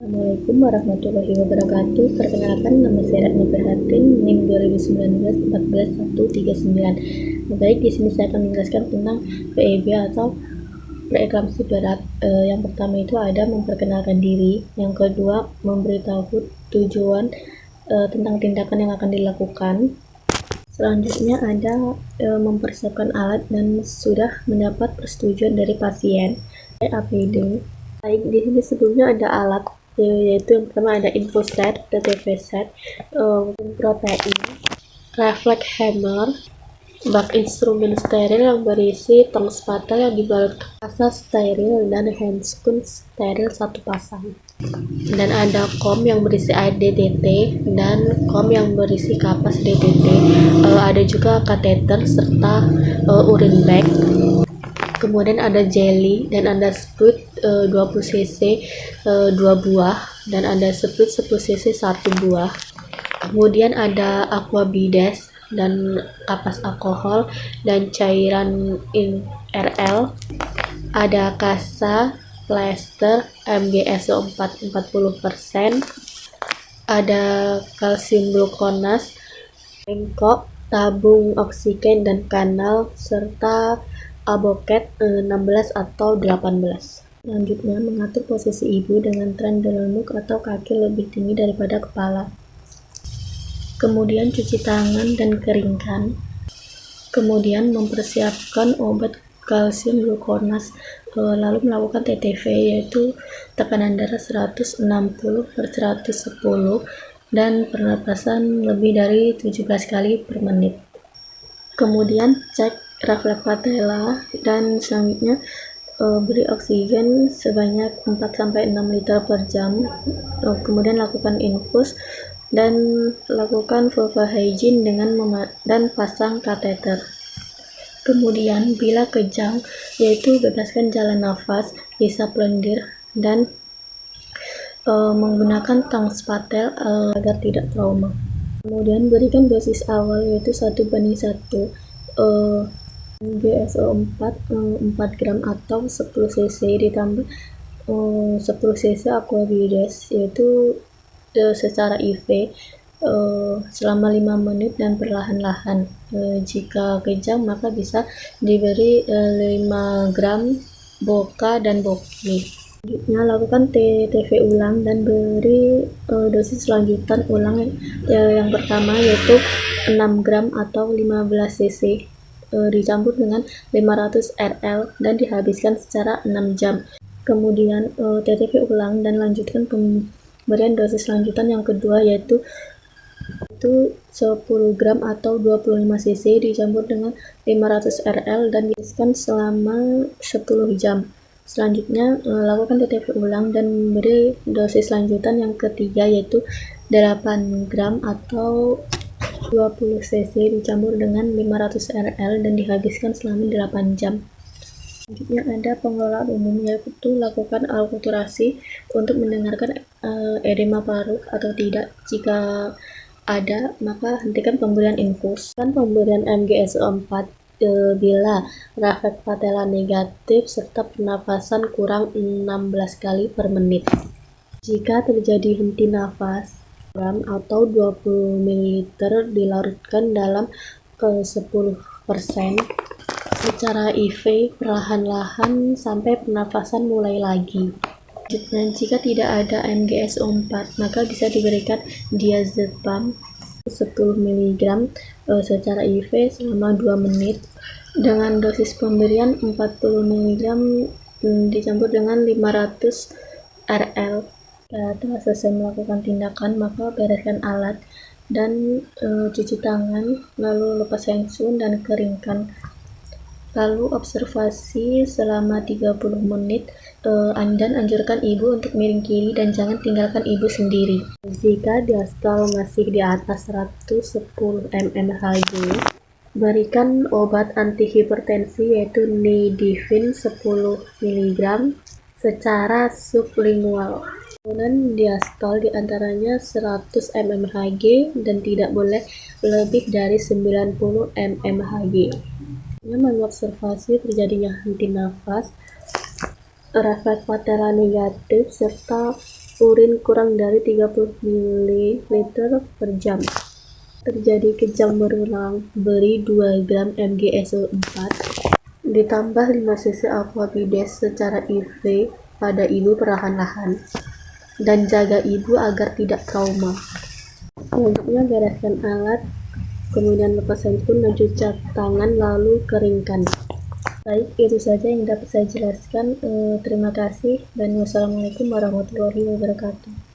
Assalamualaikum warahmatullahi wabarakatuh. Perkenalkan, nama saya Ratna Prihatin, NIM 2019-14139. Baik, di sini saya akan menjelaskan tentang PEB atau preeklamasi berat. Yang pertama itu ada memperkenalkan diri, yang kedua memberitahu tujuan tentang tindakan yang akan dilakukan. Selanjutnya ada mempersiapkan alat dan sudah mendapat persetujuan dari pasien. APD. Baik, di sini sebelumnya ada alat, yaitu yang pertama ada info set, TTV set, protein, refleks hammer, bak instrumen steril yang berisi tong spatel yang dibalut kasa steril dan handscoon steril satu pasang. Dan ada kom yang berisi air DTT dan kom yang berisi kapas DTT. Ada juga kateter serta urine bag. Kemudian ada jelly dan ada sprut 20 cc 2 buah dan ada sprut 10 cc 1 buah. Kemudian ada aqua bides dan kapas alkohol dan cairan RL. Ada kasa plester MgSO4 40%. Ada kalsium glukonas, bengkok, tabung oksigen dan kanal, serta aboket 16 atau 18. Selanjutnya, mengatur posisi ibu dengan trendelenuk atau kaki lebih tinggi daripada kepala. Kemudian cuci tangan dan keringkan. Kemudian mempersiapkan obat kalsium glukonas, lalu melakukan TTV, yaitu tekanan darah 160/110 dan pernapasan lebih dari 17 kali per menit. Kemudian cek refleks patella dan selanjutnya beri oksigen sebanyak 4-6 liter per jam. Kemudian lakukan infus dan lakukan vulva hygiene dan pasang kateter. Kemudian bila kejang, yaitu bebaskan jalan nafas, hisap lendir dan menggunakan tong spatel agar tidak trauma. Kemudian berikan dosis awal, yaitu 1:1 GSO4 4 gram atau 10 cc ditambah 10 cc aqua bides, yaitu secara IV selama 5 menit dan perlahan-lahan. Jika kejang maka bisa diberi 5 gram boka dan boki. Selanjutnya lakukan TTV ulang dan beri dosis lanjutan ulang yang pertama, yaitu 6 gram atau 15 cc dicampur dengan 500 rl dan dihabiskan secara 6 jam. Kemudian TTV ulang dan lanjutkan pemberian dosis lanjutan yang kedua, yaitu 10 gram atau 25 cc dicampur dengan 500 rl dan dihabiskan selama 10 jam. Selanjutnya lakukan TTV ulang dan beri dosis lanjutan yang ketiga, yaitu 8 gram atau 20 cc dicampur dengan 500 rl dan dihabiskan selama 8 jam. Selanjutnya ada pengelolaan umum, yaitu lakukan akulturasi untuk mendengarkan edema paru atau tidak. Jika ada, maka hentikan pemberian infus. Dan pemberian MgSO4 bila refleks patella negatif serta pernapasan kurang 16 kali per menit. Jika terjadi henti nafas, atau 20 ml dilarutkan dalam 10% secara IV perlahan-lahan sampai pernafasan mulai lagi. Dan jika tidak ada MgSO4, maka bisa diberikan diazepam 10 mg secara IV selama 2 menit dengan dosis pemberian 40 mg dicampur dengan 500 rl. Setelah selesai melakukan tindakan, maka bereskan alat dan cuci tangan, lalu lepas handsun dan keringkan. Lalu observasi selama 30 menit dan anjurkan ibu untuk miring kiri dan jangan tinggalkan ibu sendiri. Jika diastol masih di atas 110 mmHg, berikan obat antihipertensi, yaitu nidivin 10 mg secara sublingual. Kemudian diastol diantaranya 100 mmHg dan tidak boleh lebih dari 90 mmHg. Mengobservasi terjadinya henti nafas, refleks patella negatif, serta urin kurang dari 30 ml per jam. Terjadi kejang berulang, beri 2 gram MgSO4 ditambah 5 cc aquabides secara IV pada ibu perlahan-lahan, dan jaga ibu agar tidak trauma. Selanjutnya bereskan alat, kemudian lepaskan pun dan cuci tangan lalu keringkan. Baik, itu saja yang dapat saya jelaskan. Terima kasih dan wassalamualaikum warahmatullahi wabarakatuh.